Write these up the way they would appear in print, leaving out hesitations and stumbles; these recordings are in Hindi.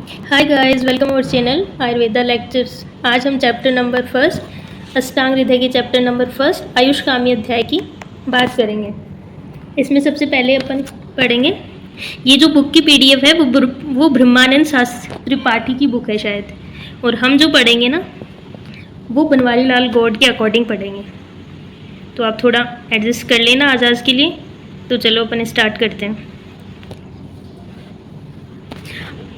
Hi guys, welcome our channel Ayurveda lectures. आज हम चैप्टर नंबर फर्स्ट अष्टांग हृदय के चैप्टर नंबर फर्स्ट आयुष्कामी अध्याय की बात करेंगे। इसमें सबसे पहले अपन पढ़ेंगे, ये जो बुक की पीडीएफ है वो ब्रह्मानंद शास्त्री त्रिपाठी की बुक है शायद, और हम जो पढ़ेंगे ना वो बनवारी लाल गौड़ के अकॉर्डिंग पढ़ेंगे। तो आप थोड़ा एडजस्ट कर लेना आज के लिए। तो चलो अपन स्टार्ट करते हैं।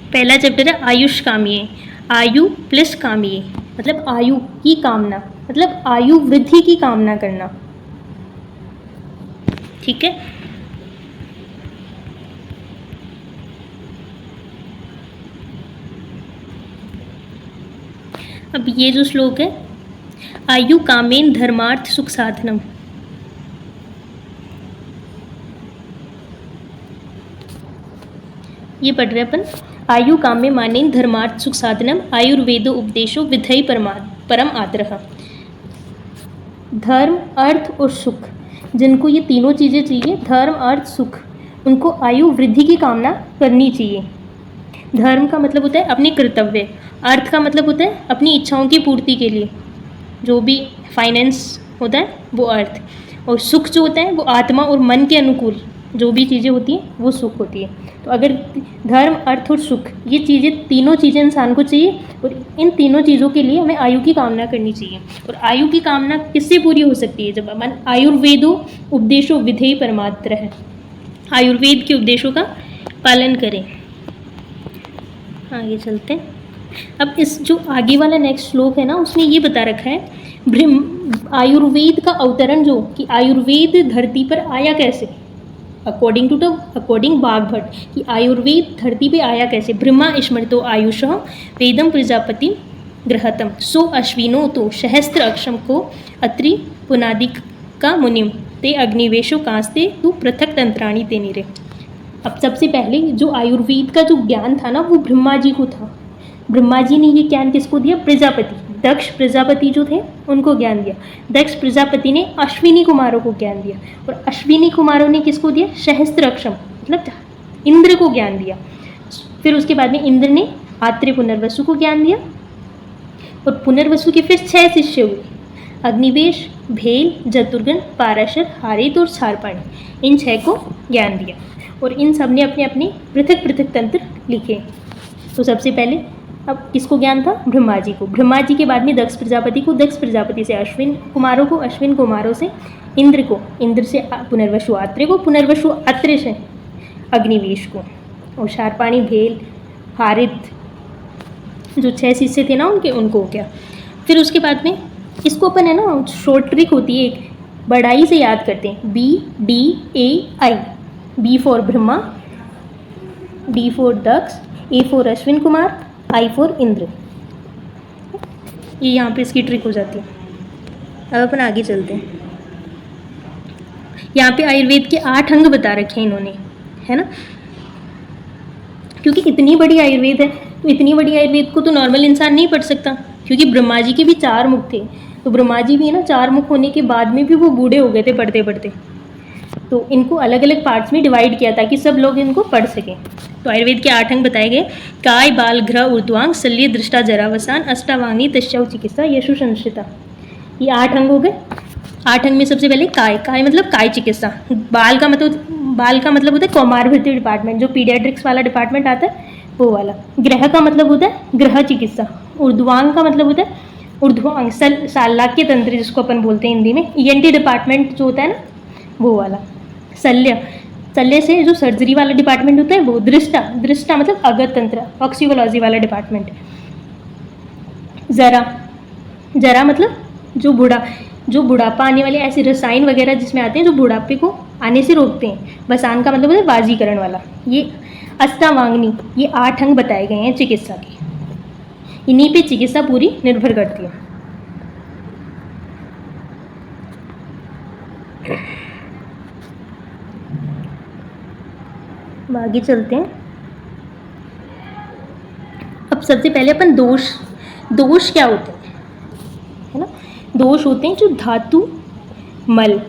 पहला चैप्टर है आयुष कामीय। आयु प्लस कामीय मतलब आयु की कामना, मतलब आयु वृद्धि की कामना करना। ठीक है। अब ये जो श्लोक है, आयु कामेन धर्मार्थ सुख साधनम, ये पढ़ रहे अपन। आयु काम्य मानेन धर्मार्थ सुख साधनम आयुर्वेदो उपदेशो विधेय परम आग्रह। धर्म, अर्थ और सुख, जिनको ये तीनों चीज़ें चाहिए, धर्म अर्थ सुख, उनको आयु वृद्धि की कामना करनी चाहिए। धर्म का मतलब होता है अपने कर्तव्य, अर्थ का मतलब होता है अपनी इच्छाओं की पूर्ति के लिए, जो भी फाइनेंस होता है वो अर्थ, और सुख जो होता है वो आत्मा और मन के अनुकूल जो भी चीज़ें होती हैं वो सुख होती है। तो अगर धर्म, अर्थ और सुख, ये चीज़ें तीनों चीज़ें इंसान को चाहिए, और इन तीनों चीज़ों के लिए हमें आयु की कामना करनी चाहिए। और आयु की कामना किससे पूरी हो सकती है? जब अपन आयुर्वेदो उपदेशो विधेय परमात्र है, आयुर्वेद के उपदेशों का पालन करें। आगे चलते हैं। अब इस जो आगे वाला नेक्स्ट श्लोक है ना, उसमें ये बता रखा है आयुर्वेद का अवतरण, जो कि आयुर्वेद धरती पर आया कैसे, अकॉर्डिंग बागभट्ट, कि आयुर्वेद धरती पे आया कैसे। ब्रह्मा स्मृतो आयुषः वेदम प्रजापति गृहतम सो अश्विनो तो सहस्त्र अक्षम को अत्रि पुनादिक का मुनिम ते अग्निवेशो कांस्ते तू पृथक तंत्राणी ते निरे। अब सबसे पहले जो आयुर्वेद का जो ज्ञान था ना, वो ब्रह्मा जी को था। ब्रह्मा जी ने ये ज्ञान किसको दिया? प्रजापति, दक्ष प्रजापति जो थे उनको ज्ञान दिया। दक्ष प्रजापति ने अश्विनी कुमारों को ज्ञान दिया, और अश्विनी कुमारों ने किसको दिया? सहस्त्रअक्षम मतलब इंद्र को ज्ञान दिया। फिर उसके बाद में इंद्र ने आत्रेय पुनर्वसु को ज्ञान दिया, और पुनर्वसु के फिर 6 शिष्य हुए, अग्निवेश, भेल, जतुर्गन, पाराशर, हारित और क्षारपाणी। इन 6 को ज्ञान दिया, और इन सब ने अपने अपने पृथक पृथक तंत्र लिखे। तो सबसे पहले अब किसको ज्ञान था? ब्रह्मा जी को। ब्रह्मा जी के बाद में दक्ष प्रजापति को, दक्ष प्रजापति से अश्विन कुमारों को, अश्विन कुमारों से इंद्र को, इंद्र से पुनर्वसु आत्रेय को, पुनर्वसु आत्रेय से अग्निवेश को, और क्षारपाणी, भेल, हारित जो 6 शिष्य थे ना उनको हो गया। फिर उसके बाद में इसको अपन है ना, शॉर्ट ट्रिक होती है एक, बड़ाई से याद करते हैं। BDAI, B for Brahma, D for Daksh, A for Ashwin Kumar, I for Indra. ये यहाँ पे इसकी ट्रिक हो जाती है। अब अपन आगे चलते हैं। यहाँ पे आयुर्वेद के 8 अंग बता रखे हैं इन्होंने, है ना, क्योंकि इतनी बड़ी आयुर्वेद है, तो इतनी बड़ी आयुर्वेद को तो नॉर्मल इंसान नहीं पढ़ सकता, क्योंकि ब्रह्मा जी के भी 4 मुख थे। तो ब्रह्मा जी भी है ना, 4 मुख होने के बाद में भी वो बूढ़े हो गए थे पढ़ते पढ़ते, तो इनको अलग अलग पार्ट्स में डिवाइड किया ताकि सब लोग इनको पढ़ सकें। तो आयुर्वेद के 8 अंग बताए गए, काय, बाल, ग्रह, ऊर्ध्वांग, शल्य, दृष्टा, जरावसान, अष्टावांगी, तस्याव, चिकित्सा, यशु, संस्कृता। ये 8 अंग हो गए। 8 अंग में सबसे पहले काय। काय मतलब काय चिकित्सा। बाल का मतलब होता है कौमारभृत्य डिपार्टमेंट, जो पीडियाट्रिक्स वाला डिपार्टमेंट आता है वो वाला। ग्रह का मतलब होता है ग्रह चिकित्सा। ऊर्ध्वांग का मतलब होता है ऊर्ध्वांग शालाक्य तंत्र, जिसको अपन बोलते हैं हिंदी में। ENT डिपार्टमेंट जो होता है ना वो वाला। शल्य से जो सर्जरी वाला डिपार्टमेंट होता है वो। दृष्टा मतलब अगत तंत्र, ऑक्सीवोलॉजी वाला डिपार्टमेंट। जरा मतलब जो बुढ़ापा आने वाले ऐसे रसायन वगैरह जिसमें आते हैं जो बुढ़ापे को आने से रोकते हैं। वसान का मतलब होता है बाजीकरण वाला। ये अष्टावांगनी, ये 8 अंग बताए गए हैं चिकित्सा के। इन्हीं पे चिकित्सा पूरी निर्भर करती है। आगे चलते हैं। अब सबसे पहले अपन दोष क्या होते हैं, है ना। दोष होते हैं जो धातु मल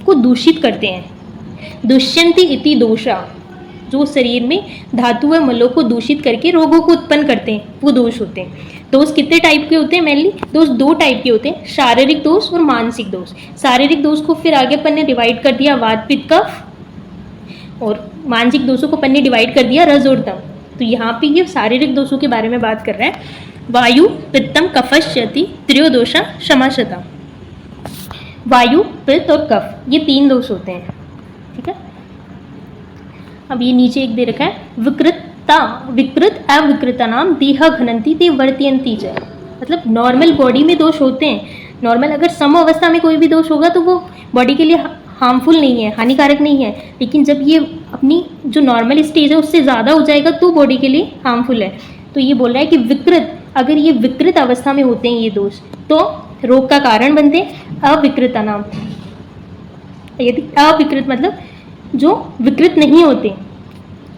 को दूषित करते हैं। दुष्यंति इति दोषा, जो शरीर में धातु व मलों को दूषित करके रोगों को उत्पन्न करते हैं, वो दोष होते हैं। दोष कितने टाइप के होते हैं? मेनली दोष दो टाइप के होते हैं, शारीरिक दोष और मानसिक दोष। शारीरिक दोष को फिर आगे अपन ने डिवाइड कर दिया वात पित्त कफ, और मानसिक दोषों को अपन ने डिवाइड कर दिया रज और तम। तो यहाँ पे ये शारीरिक दोषों के बारे में बात कर रहा है। वायु पित्तम कफश्यति त्रयोदोषा शमाशता। वायु, पित्त और कफ, ये तीन दोष होते हैं, ठीक है। अब ये नीचे एक दे रखा है, विकृत अविकृता नाम देह घनंती ते वर्तयंती च। मतलब नॉर्मल बॉडी में दोष होते हैं, नॉर्मल अगर सम अवस्था में कोई भी दोष होगा तो वो बॉडी के लिए हार्मफुल नहीं है, हानिकारक नहीं है, लेकिन जब ये अपनी जो नॉर्मल स्टेज है उससे ज़्यादा हो जाएगा तो बॉडी के लिए हार्मफुल है। तो ये बोल रहा है कि विकृत, अगर ये विकृत अवस्था में होते हैं ये दोष तो रोग का कारण बनते हैं। अविकृता नाम, यदि अविकृत मतलब जो विकृत नहीं होते,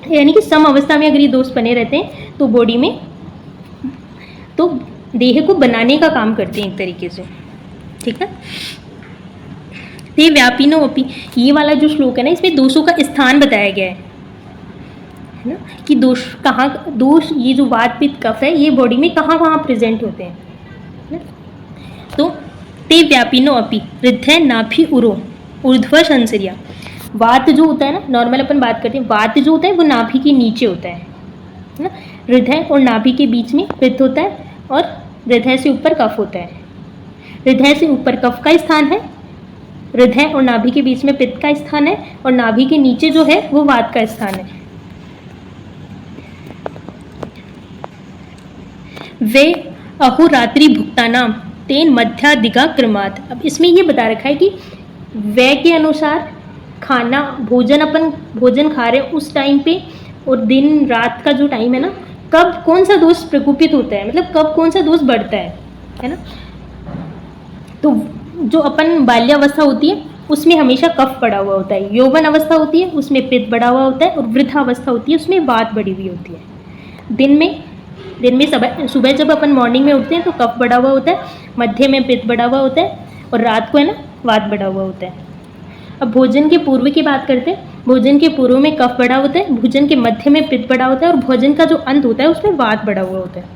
यानी कि सम अवस्था में अगर ये दोष बने रहते हैं तो बॉडी में, तो देह को बनाने का काम करते हैं एक तरीके से, ठीक है। ते व्यापिनो अपि, ये वाला जो श्लोक है ना, इसमें दोषों का स्थान बताया गया है ना, कि दोष कहाँ, दोष ये जो वात पित्त कफ है ये बॉडी में कहाँ कहाँ प्रेजेंट होते हैं ना? तो ते व्यापिनो अपि हृदय नाभि उरो ऊर्ध्व संसरिया। वात जो होता है ना, नॉर्मल अपन बात करते हैं, वात जो होता है वो नाभि के नीचे होता है ना, हृदय और नाभि के बीच में पित्त होता है और हृदय से ऊपर कफ होता है। हृदय से ऊपर कफ का स्थान है, हृदय और नाभि के बीच में पित्त का स्थान है, और नाभि के नीचे जो है वो वात का स्थान है। वे अहोरात्रि भुक्तानाम तेन मध्यादिगा क्रमात्। अब इसमें ये बता रखा है कि वे के अनुसार खाना, भोजन, अपन भोजन खा रहे हैं उस टाइम पे, और दिन रात का जो टाइम है ना, कब कौन सा दोष प्रकोपित होता है, मतलब कब कौन सा दोष बढ़ता है ना। तो जो अपन बाल्यावस्था होती है उसमें हमेशा कफ बढ़ा हुआ होता है, यौवन अवस्था होती है उसमें पित्त बढ़ा हुआ होता है, और वृद्धावस्था होती है उसमें वात बढ़ी हुई होती है। दिन में सुबह जब अपन मॉर्निंग में उठते हैं तो कफ बढ़ा हुआ होता है, मध्य में पित्त बढ़ा हुआ होता है, और रात को है ना वात बढ़ा हुआ होता है। अब भोजन के पूर्व की बात करते हैं। भोजन के पूर्व में कफ बढ़ा होता है, भोजन के मध्य में पित्त बढ़ा होता है, और भोजन का जो अंत होता है उसमें वात बढ़ा हुआ होता है।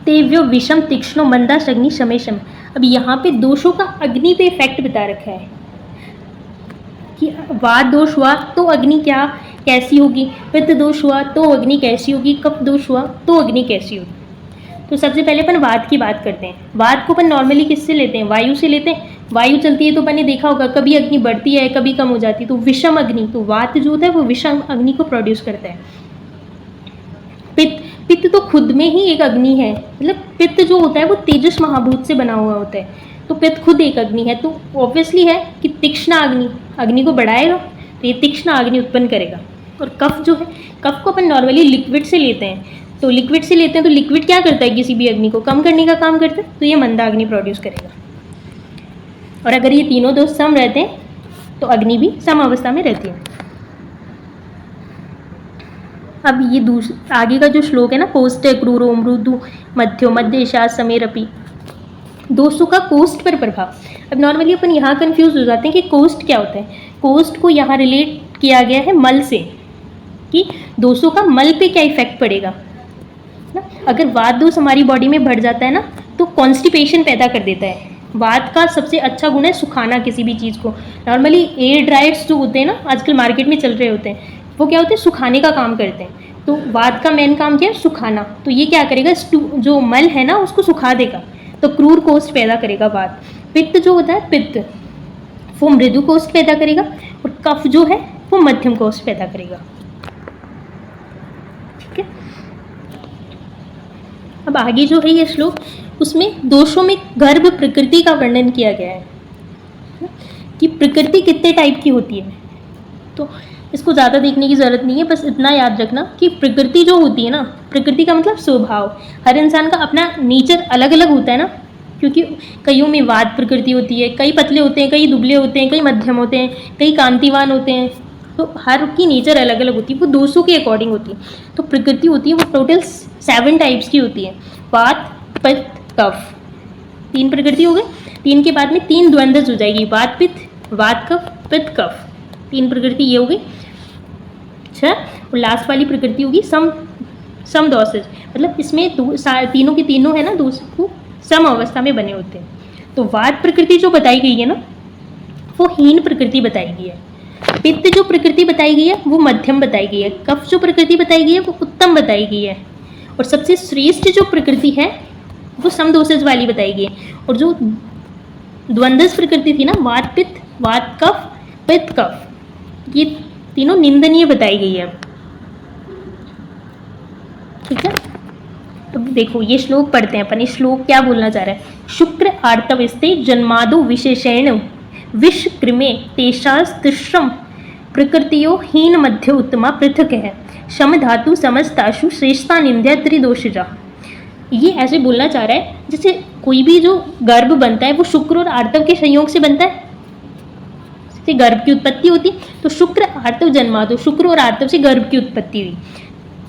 तेव्यो विषम तीक्ष्णो मंदाश अग्नि शमेशम। अब यहाँ पे दोषों का अग्नि पे इफेक्ट बता रखा है कि वात दोष हुआ तो अग्नि कैसी होगी, पित्त दोष हुआ तो अग्नि कैसी होगी, कफ दोष हुआ तो अग्नि कैसी होगी। तो सबसे पहले अपन वात की बात करते हैं। वात को अपन नॉर्मली किससे लेते हैं? वायु से लेते हैं। वायु चलती है तो अपन ने देखा होगा कभी अग्नि बढ़ती है कभी कम हो जाती है, तो विषम अग्नि, तो वात जो होता है वो विषम अग्नि को प्रोड्यूस करता है। पित्त तो खुद में ही एक अग्नि है, मतलब पित्त जो होता है वो तेजस महाभूत से बना हुआ होता है, तो पित्त खुद एक अग्नि है। तो ऑब्वियसली है कि तीक्ष्ण अग्नि को बढ़ाएगा, तो ये तीक्ष्ण अग्नि उत्पन्न करेगा। और कफ जो है, कफ को अपन नॉर्मली लिक्विड से लेते हैं, तो लिक्विड क्या करता है, किसी भी अग्नि को कम करने का काम करता है, तो ये मंदा अग्नि प्रोड्यूस करेगा। और अगर ये तीनों दोष सम रहते हैं तो अग्नि भी सम अवस्था में रहती है। अब ये आगे का जो श्लोक है ना, कोष्ठ क्रूरो मृदु मध्यो मध्यशा समेरपि, दोषों का कोष्ठ पर प्रभाव। अब नॉर्मली अपन यहाँ कंफ्यूज हो जाते हैं कि कोष्ठ क्या होता है। कोष्ठ को यहाँ रिलेट किया गया है मल से, कि दोषों का मल पे क्या इफेक्ट पड़ेगा ना। अगर वात दोष हमारी बॉडी में बढ़ जाता है ना तो कॉन्स्टिपेशन पैदा कर देता है। वात का सबसे अच्छा गुण है सुखाना किसी भी चीज़ को। नॉर्मली एयर ड्रायर्स जो होते हैं ना, आजकल मार्केट में चल रहे होते हैं, वो क्या होते हैं, सुखाने का काम करते हैं। तो वात का मेन काम क्या है, सुखाना। तो ये क्या करेगा, जो मल है ना उसको सुखा देगा, तो क्रूर कोष्ठ पैदा करेगा वात। पित्त जो होता है, पित्त वो मृदु कोष्ठ पैदा करेगा, और कफ जो है वो मध्यम कोष्ठ पैदा करेगा। ठीक है। अब आगे जो है ये श्लोक, उसमें दोषों में गर्भ प्रकृति का वर्णन किया गया है कि प्रकृति कितने टाइप की होती है। तो इसको ज़्यादा देखने की ज़रूरत नहीं है, बस इतना याद रखना कि प्रकृति जो होती है ना, प्रकृति का मतलब स्वभाव। हर इंसान का अपना नेचर अलग अलग होता है ना, क्योंकि कईयों में वात प्रकृति होती है, कई पतले होते हैं, कई दुबले होते हैं, कई मध्यम होते हैं, कई कांतिवान होते हैं। तो हर की नेचर अलग अलग होती है, वो दोषों के अकॉर्डिंग होती है। तो प्रकृति होती है वो टोटल 7 टाइप्स की होती है। वात पित्त कफ, 3 प्रकृति हो गई। 3 के बाद में 3 द्वंद्व हो जाएगी, वात पित्त वात कफ पित्त कफ। तीन प्रकृति ये हो गई। अच्छा, और लास्ट वाली प्रकृति होगी समदोषज, मतलब इसमें तीनों के तीनों है ना दोष सम अवस्था में बने होते हैं। तो वात प्रकृति जो बताई गई है ना वो हीन प्रकृति बताई गई है, पित्त जो प्रकृति बताई गई है वो मध्यम बताई गई है, कफ जो प्रकृति बताई गई है वो उत्तम बताई गई है, और सबसे श्रेष्ठ जो प्रकृति है वो समदोषज वाली बताई गई है। और जो द्वंद्वज प्रकृति थी ना वात पित्त वात कफ पित्त कफ, ये तीनों निंदनीय बताई गई है। ठीक है, तो देखो ये श्लोक पढ़ते हैं अपन। श्लोक क्या बोलना चाह रहा है? शुक्र आर्तवस्ते जन्मादो विशेषेण विषकृमे तेषास्तिश्रम प्रकृतियो हीन मध्य उत्तमा पृथक है शम धातु समस्ताशु श्रेष्ठता निंद्या त्रिदोषजा। ये ऐसे बोलना चाह रहा है जैसे कोई भी जो गर्भ बनता है वो शुक्र और आर्तव के संयोग से बनता है, से गर्भ की उत्पत्ति होती है। तो शुक्र आर्तव जन्मादो, शुक्र और आर्तव से गर्भ की उत्पत्ति हुई।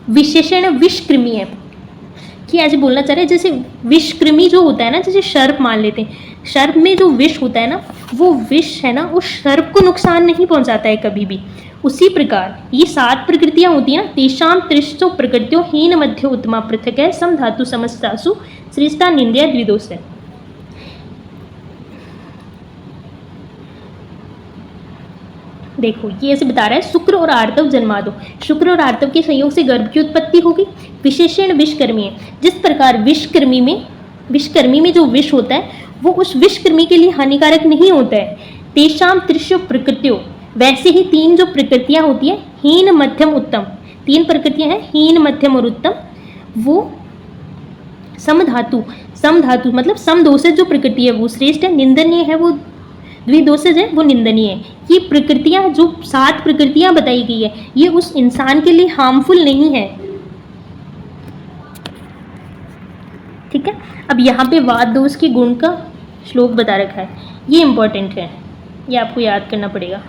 विशेषण विषकृमि है कि ऐसे बोलना चाह रहे हैं जैसे विषकृमि जो होता है ना, जैसे सर्प मान लेते हैं, सर्प में जो विष होता है ना वो विष है ना उस सर्प को नुकसान नहीं पहुंचाता है कभी भी। उसी प्रकार ये 7 प्रकृतियां होती हैं ना, तेषां त्रिषु प्रकृतियों हीन मध्य उत्तमा पृथक है सम धातु समस्तासु श्रेष्ठा निंद्या द्विदोष है। देखो ये ऐसे बता रहा है शुक्र और आर्तव जन्मा दो, शुक्र और आर्तव के संयोग से गर्भ की उत्पत्ति होगी। विशेषण विषकृमि है, जिस प्रकार विषकृमि में जो विष होता है वो उस विषकृमि के लिए हानिकारक नहीं होता है। तेषां त्रिषु प्रकृतियों, वैसे ही 3 जो प्रकृतियां होती है हीन मध्यम उत्तम, 3 प्रकृतियां हैं हीन मध्यम और उत्तम, वो समधातु मतलब समदोषज जो प्रकृति है वो श्रेष्ठ है, निंदनीय है वो द्विदोषज है वो निंदनीय है। ये प्रकृतियां जो 7 प्रकृतियां बताई गई है ये उस इंसान के लिए हार्मफुल नहीं है। ठीक है, अब यहाँ पे वात दोष के गुण का श्लोक बता रखा है, ये इंपॉर्टेंट है, ये आपको याद करना पड़ेगा।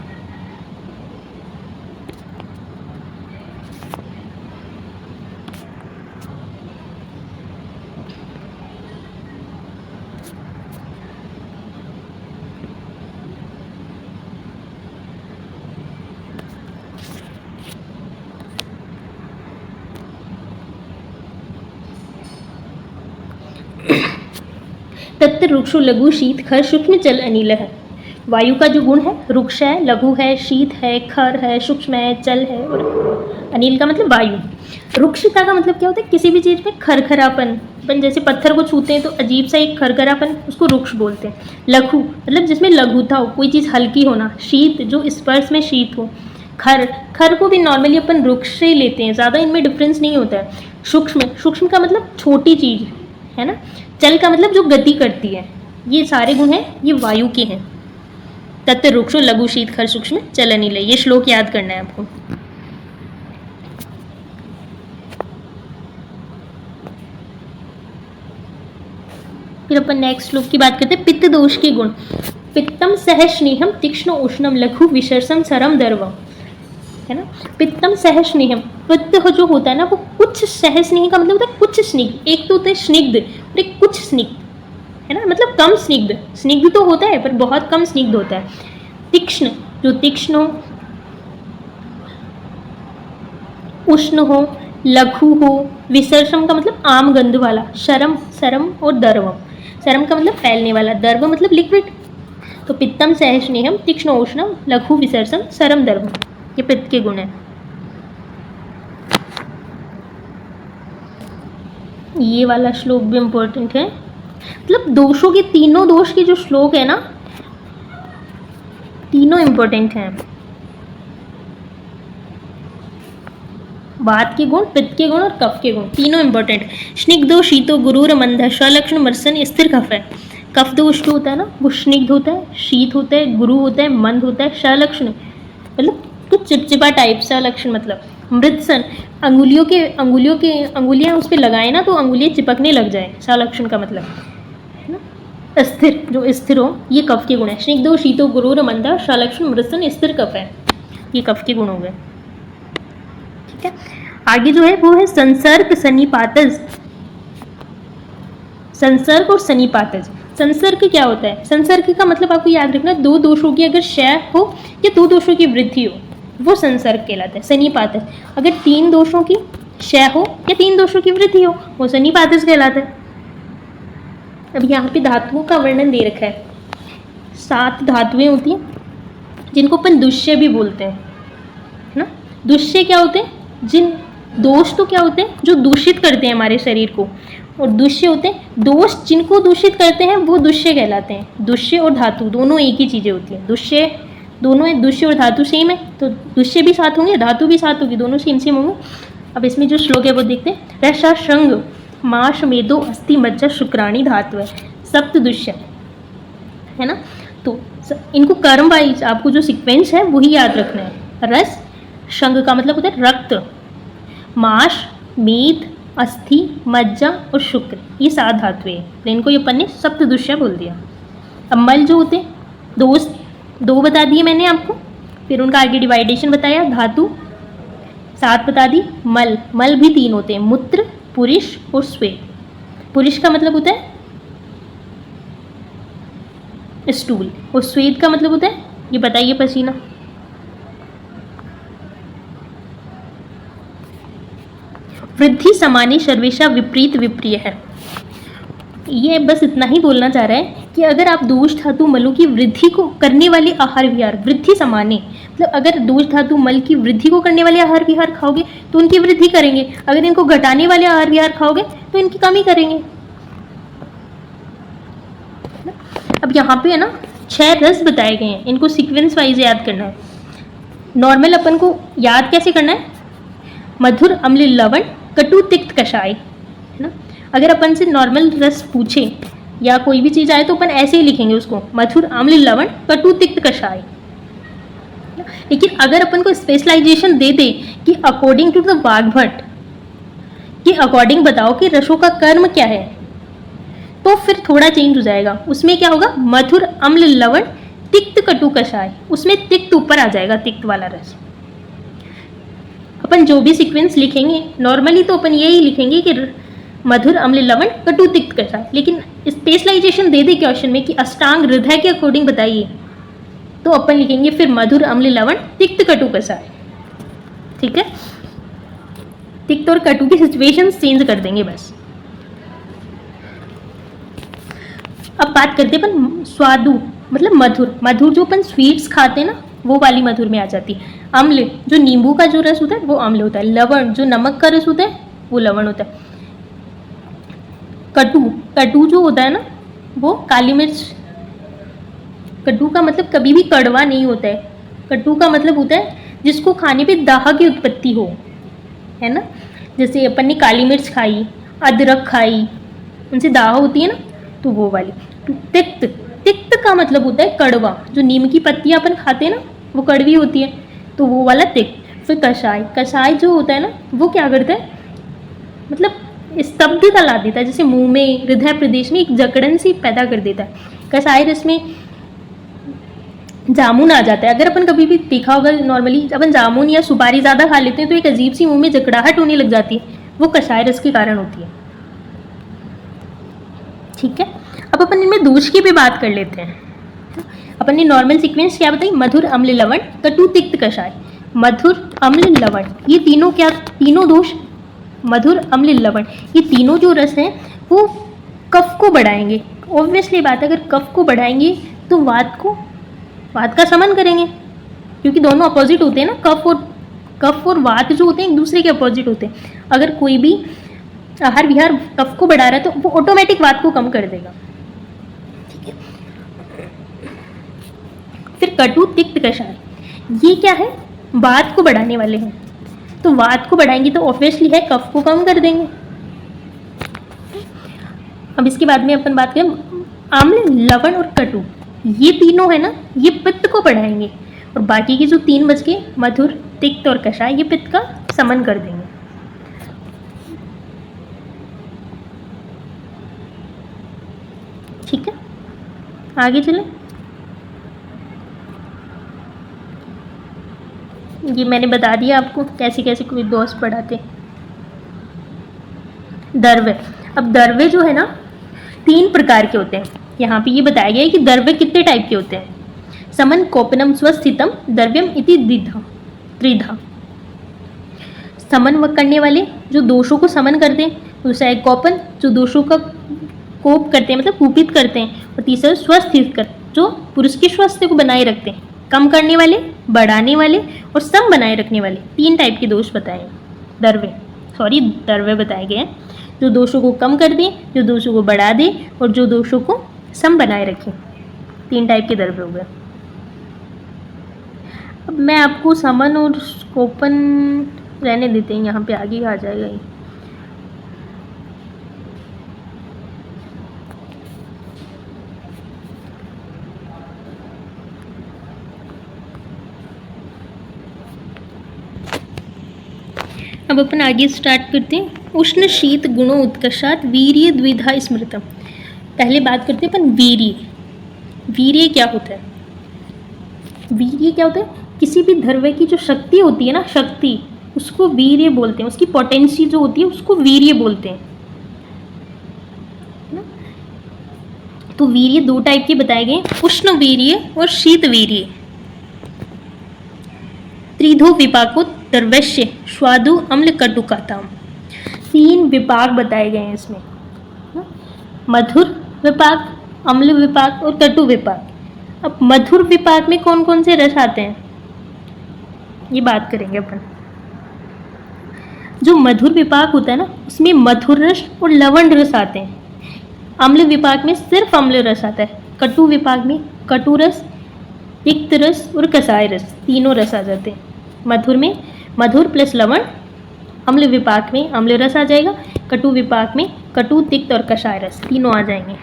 तत्र रुक्षो लघु शीत खर सूक्ष्म जल अनिल है। वायु का जो गुण है रुक्ष है, लघु है, शीत है, खर है, सूक्ष्म है, जल है, और अनिल का मतलब वायु। रुक्षता का मतलब क्या होता है? किसी भी चीज़ में खरखरापन, अपन जैसे पत्थर को छूते हैं तो अजीब सा एक खरखरापन, उसको रुक्ष बोलते हैं। लघु मतलब जिसमें लघुता हो, कोई चीज़ हल्की होना। शीत जो स्पर्श में शीत हो। खर को भी नॉर्मली अपन रुक्ष से ही लेते हैं, ज़्यादा इनमें डिफरेंस नहीं होता है। सूक्ष्म का मतलब छोटी चीज़ है ना। चल का मतलब जो गति करती है। ये सारे गुण हैं ये वायु के हैं। तत्र रुक्षो लघु शीत खर सूक्ष्म चल अनिल, ये श्लोक याद करना है आपको। फिर अपन नेक्स्ट श्लोक की बात करते हैं। पित्त दोष के गुण। पित्तम सह स्नेहम तीक्ष्ण उष्णम लघु विशर्षम सरम दर्वम, है ना। पित्तम सह स्नेहम, पित्त जो होता है ना वो कुछ, सह स्नेह का मतलब होता है कुछ स्निग्ध। एक तो होता है स्निग्ध और एक कुछ स्निग्ध, है ना, मतलब कम स्निग्ध। स्निग्ध तो होता है पर बहुत कम स्निग्ध होता है। तीक्ष्ण जो तीक्ष्ण हो, उष्ण हो, लघु हो। विसर्षम का मतलब आम गंध वाला। सरम और दर्वम, सरम का मतलब फैलने वाला, दर्व मतलब लिक्विड। तो पित्तम सह स्नेहम तीक्ष्ण उष्णम लघु विसर्षम सरम दर्वम, ये पित्त के गुण है। ये वाला श्लोक भी इंपॉर्टेंट है, मतलब दोषों के तीनों दोष के जो श्लोक है ना तीनों इंपॉर्टेंट हैं। वात के गुण, पित्त के गुण और कफ के गुण तीनों इंपॉर्टेंट। स्निग्धो शीतो गुरुर मंद स्वलक्षण मर्सन स्थिर कफ है। कफ दोष जो होता है ना वो स्निग्ध होता है, शीत होता है, गुरु होता है, मंद होता है, सलक्षण मतलब कुछ चिपचिपा टाइप। सलक्षण मतलब मृतसन, अंगुलियां उस पर लगाए ना तो अंगुलियां चिपकने लग जाए, सलक्षण का मतलब, है ना। स्थिर जो स्थिर हो, ये कफ के गुण है। स्निग्धो शीतो गुरुर मंद सलक्षण मृतसन स्थिर कफ है, ये कफ के गुण हो गए। ठीक है, आगे जो है वो है संसर्ग सन्निपातज। संसर्ग और सन्निपातज। संसर्ग क्या होता है? संसर्ग का मतलब आपको याद रखना, दो दोषों की अगर क्षय हो या दो दोषों की वृद्धि हो वो संसर्ग कहलाता है। सन्निपातः अगर तीन दोषों की क्षय हो या तीन दोषों की वृद्धि हो वो सन्निपातः कहलाता है। अब यहाँ पे धातुओं का वर्णन दे रखा है। 7 धातुएं होती हैं जिनको अपन दुष्य भी बोलते हैं, है ना। दुष्य क्या होते हैं? जिन दोष तो क्या होते हैं जो दूषित करते हैं हमारे शरीर को, और दुष्य होते हैं दोष जिनको दूषित करते हैं वो दुष्य कहलाते हैं। दुष्य और धातु दोनों एक ही चीज़ें होती हैं। दुष्य दोनों है, दुष्य और धातु सेम है, तो दुष्य भी साथ होंगे, धातु भी साथ होगी, दोनों सेम होंगे। अब इसमें जो श्लोक है वो देखते हैं। रसा शंग माश मेदो अस्थि मज्जा शुक्राणी धातु है, सप्त दुष्य, है ना। तो इनको कर्म वाइज आपको जो सीक्वेंस है वही याद रखना है। रस शंग का मतलब होता है रक्त, माश मेद अस्थि मज्जा और शुक्र, ये 7 धातुएं हैं, तो इनको ये अपन ने सप्त दुष्य बोल दिया। अब मल जो होते हैं दो बता दिए मैंने आपको, फिर उनका आगे डिवाइडेशन बताया। धातु 7 बता दी। मल भी 3 होते हैं, मूत्र पुरुष और स्वेद। पुरुष का मतलब होता है स्टूल, और स्वेद का मतलब होता है ये बताइए पसीना। वृद्धि समानी सर्वेशा विपरीत विप्रिय है। ये बस इतना ही बोलना चाह रहा है कि अगर आप दोष धातु मलों की वृद्धि को करने वाले आहार विहार, वृद्धि समाने मतलब अगर दोष धातु मल की वृद्धि को करने वाले आहार विहार खाओगे तो उनकी वृद्धि करेंगे, अगर इनको घटाने वाले आहार विहार खाओगे तो इनकी कमी करेंगे। अब यहाँ पे है ना 6 रस बताए गए हैं, इनको सीक्वेंस वाइज याद करना है। नॉर्मल अपन को याद कैसे करना है? मधुर अम्ल लवण कटु तिक्त कषाय, है ना। अगर अपन से नॉर्मल रस पूछे या कोई भी चीज़ आए तो अपन ऐसे ही लिखेंगे उसको, मधुर अम्ल लवण कटु तिक्त कषाय। लेकिन अगर अपन को स्पेशलाइजेशन दे दे कि अकॉर्डिंग टू द वाग्भट कि अकॉर्डिंग बताओ कि रसों का कर्म क्या है, तो फिर थोड़ा चेंज हो जाएगा। उसमें क्या होगा? मधुर अम्ल लवण तिक्त कटु कषाय, उसमें तिक्त ऊपर आ जाएगा, तिक्त वाला रस। अपन जो भी सीक्वेंस लिखेंगे नॉर्मली तो अपन यही लिखेंगे कि मधुर अम्ल लवण कटु तिक्त कषाय, लेकिन स्पेशलाइजेशन दे दे क्वेश्चन में कि अष्टांग हृदय के अकॉर्डिंग बताइए, तो अपन लिखेंगे फिर मधुर अम्ल लवण तिक्त कटु कषाय। ठीक है, तिक्त और कटु की सिचुएशन चेंज कर देंगे बस। अब बात करते हैं अपन स्वादु मतलब मधुर जो अपन स्वीट्स खाते हैं ना वो वाली मधुर में आ जाती है। अम्ल जो नींबू का जो रस होता है वो अम्ल होता है। लवण जो नमक का रस होता है वो लवण होता है। कटु जो होता है ना वो काली मिर्च। कटु का मतलब कभी भी कड़वा नहीं होता है। कटु का मतलब होता है जिसको खाने पे दाह की उत्पत्ति हो, है ना। जैसे अपन ने काली मिर्च खाई, अदरक खाई, उनसे दाह होती है ना, तो वो वाली। तिक्त का मतलब होता है कड़वा। जो नीम की पत्तियां अपन खाते हैं ना वो कड़वी होती है, तो वो वाला तिक्त। फिर कषाय जो होता है ना वो क्या करता है, मतलब स्तब्धता ला देता है, जैसे मुंह में हृदय प्रदेश में एक जकड़न सी पैदा कर देता है। कषाय रस में जामुन आ जाता है। अगर अपन कभी भी देखा होगा नॉर्मली अपन जामुन या सुपारी ज़्यादा खा लेते हैं तो एक अजीब सी मुंह में जकड़ाहट होने लग जाती है, वो कषाय रस के कारण होती है। ठीक है, अब अपन इनमें दोष की भी बात कर लेते हैं। अपन ने नॉर्मल सीक्वेंस क्या बताई? मधुर अम्ल लवण कटु तिक्त कषाय। मधुर अम्ल लवण ये तीनों दोष, मधुर अम्ल लवण ये तीनों जो रस हैं वो कफ को बढ़ाएंगे। ऑब्वियसली बात है, अगर कफ को बढ़ाएंगे तो वात का शमन करेंगे, क्योंकि दोनों अपोजिट होते हैं ना। कफ और वात जो होते हैं एक दूसरे के अपोजिट होते हैं। अगर कोई भी आहार विहार कफ को बढ़ा रहा है तो वो ऑटोमेटिक वात को कम कर देगा। ठीक है, फिर कटु तिक्त कषाय ये क्या है? वात को बढ़ाने वाले हैं, तो वात को बढ़ाएंगे तो ऑब्वियसली है कफ को कम कर देंगे। अब इसके बाद में अपन बात करें आम्ल लवण और कटु, ये तीनों है ना ये पित्त को बढ़ाएंगे, और बाकी के जो 3 बच गए मधुर तिक्त और कषाय ये पित्त का शमन कर देंगे। ठीक है, आगे चलें। ये मैंने बता दिया आपको कैसे कैसे कोई दोष पढ़ाते। द्रव्य, अब द्रव्य जो है ना 3 प्रकार के होते हैं, यहाँ पे ये बताया गया है कि द्रव्य कितने टाइप के होते हैं। समन कोपनम स्वस्थितम द्रव्यम इति त्रिधा। समन करने वाले जो दोषों को समन करते हैं, दूसरा है कोपन जो दोषों का कोप करते हैं मतलब कुपित करते हैं, और तीसरा स्वस्थित कर जो पुरुष के स्वास्थ्य को बनाए रखते हैं। कम करने वाले, बढ़ाने वाले और सम बनाए रखने वाले 3 टाइप के दोष बताए द्रव्य बताए गए हैं। जो दोषों को कम कर दे, जो दोषों को बढ़ा दे और जो दोषों को सम बनाए रखे, 3 टाइप के द्रव्य हो गए। अब मैं आपको समन और कोपन रहने देते हैं, यहाँ पे आगे आ जाएगा ये। अब अपन आगे स्टार्ट करते हैं। उष्ण शीत गुणों उत्कर्षात वीर्य द्विधा स्मृतम। पहले बात करते हैं अपन वीर्य क्या होता है। वीर्य क्या होता है? किसी भी द्रव्य की जो शक्ति होती है ना, शक्ति, उसको वीर्य बोलते हैं। उसकी पोटेंसी जो होती है उसको वीर्य बोलते हैं ना? तो वीर्य 2 टाइप के बताए गए, उष्ण वीर्य और शीत वीर्य। त्रिधो विपाको द्रव्यस्य स्वादु अम्ल कटुकाताम। 3 विपाक बताए गए हैं इसमें, मधुर विपाक, अम्ल विपाक और कटु विपाक। अब मधुर विपाक में कौन कौन से रस आते हैं ये बात करेंगे अपन। जो मधुर विपाक होता है ना, उसमें मधुर रस और लवण रस आते हैं। अम्ल विपाक में सिर्फ अम्ल रस आता है। कटु विपाक में कटु रस, तिक्त रस और कसाय रस, तीनों रस आ जाते हैं। मधुर में मधुर प्लस लवण, अम्ल विपाक में अम्ल रस आ जाएगा, कटु विपाक में कटु, तिक्त और कषाय रस तीनों आ जाएंगे।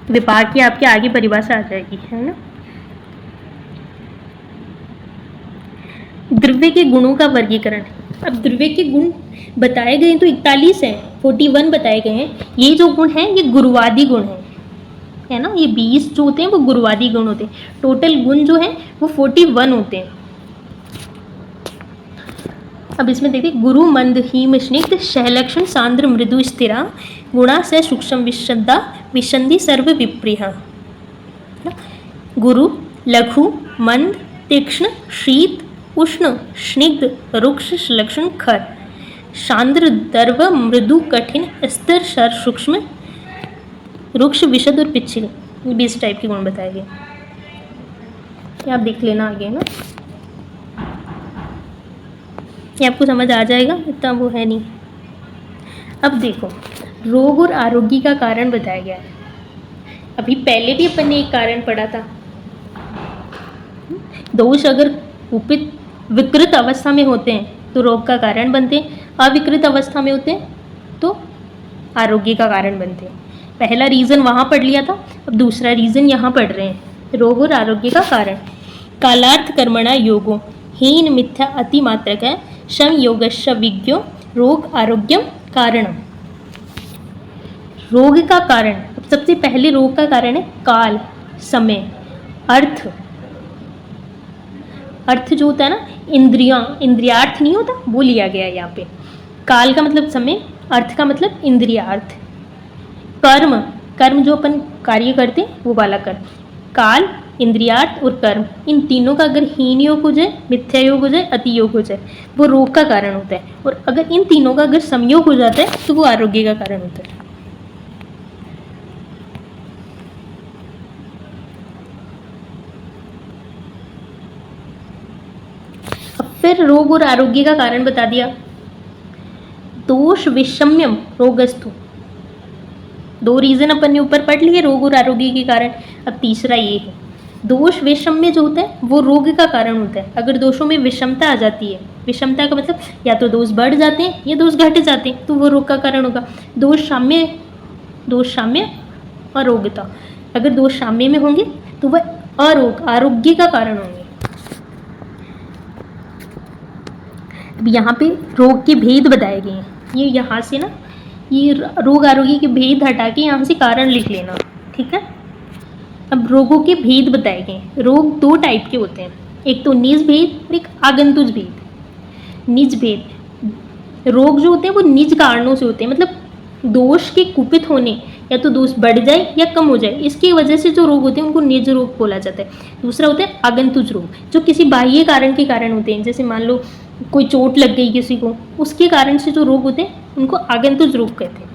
विपाक की आपके आगे परिभाषा आ जाएगी, है ना। द्रव्य के गुणों का वर्गीकरण। अब द्रव्य के गुण बताए गए तो 41 हैं, 41 बताए गए हैं। ये जो गुण हैं ये गुरुवादी गुण है ना। ये 20 जो होते हैं वो गुरुवादी गुण होते हैं। टोटल गुण जो हैं वो 41 होते हैं। अब इसमें देखिए, गुरु मंद हीम स्निग्ध सहलक्षण सांद्र मृदु स्थिरा गुणा स सूक्ष्म विशद्धा विशंधि सर्व विप्रिय। गुरु, लघु, मंद, तीक्ष्ण, शीत, उष्ण, स्निग्ध, रुक्ष, लक्षण, खर, सांद्र, दर्व, मृदु, कठिन, स्थिर, सर, सूक्ष्म, रुक्ष, विशद और पिछिल। 20 टाइप के गुण बताए गए। आप देख लेना आगे ना, ये आपको समझ आ जाएगा, इतना वो है नहीं। अब देखो, रोग और आरोग्य का कारण बताया गया है। अभी पहले भी अपन ने एक कारण पढ़ा था। दोष अगर कुपित विकृत अवस्था में होते हैं तो रोग का कारण बनते हैं, अविकृत अवस्था में होते हैं तो आरोग्य का कारण बनते हैं। पहला रीज़न वहाँ पढ़ लिया था, अब दूसरा रीज़न यहाँ पढ़ रहे हैं, रोग और आरोग्य का कारण। कालार्थ कर्मणा योगो हीन मिथ्या अतिमात्रक है शम योगश्च विज्ञो रोग आरोग्यम कारणम। रोग का कारण, अब सबसे पहले रोग का कारण है काल, समय, अर्थ। अर्थ जो होता है ना, इंद्रियार्थ नहीं होता, वो लिया गया है यहाँ पे। काल का मतलब समय, अर्थ का मतलब इंद्रियार्थ। कर्म जो अपन कार्य करते हैं वो वाला कर्म। काल, इंद्रियार्थ और कर्म, इन तीनों का अगर हीन योग हो जाए, मिथ्या योग हो जाए, अति योग हो जाए, वो रोग का कारण होता है। और अगर इन तीनों का अगर संयोग हो जाता है तो वो आरोग्य का कारण होता है। अब फिर रोग और आरोग्य का कारण बता दिया। दोष विषम्यम रोगस्थु, 2 रीजन अपन ने ऊपर पढ़ लिए रोग और आरोग्य के कारण। अब तीसरा ये है, दोष वैषम्य जो होता है वो रोग का कारण होता है। अगर दोषों में विषमता आ जाती है, विषमता का मतलब या तो दोष बढ़ जाते हैं या दोष घट जाते हैं, तो वो रोग का कारण होगा। दोष साम्य अरोग्यता, अगर दोष साम्य में होंगे तो वह आरोग्य का कारण होंगे। अब यहाँ पे रोग के भेद बताए गए हैं। ये यहाँ से ना, ये रोग आरोग्य के भेद हटा के यहाँ से कारण लिख लेना, ठीक है। अब रोगों के भेद बताए गए। रोग 2 टाइप के होते हैं, एक तो निज भेद और एक आगंतुक भेद। निज भेद, रोग जो होते हैं वो निज कारणों से होते हैं, मतलब दोष के कुपित होने या तो दोष बढ़ जाए या कम हो जाए, इसकी वजह से जो रोग होते हैं उनको निज रोग बोला जाता है। दूसरा होता है आगंतुज रोग, जो किसी बाह्य कारण के कारण होते हैं, जैसे मान लो कोई चोट लग गई किसी को, उसके कारण से जो रोग होते हैं उनको आगंतुज रोग कहते हैं।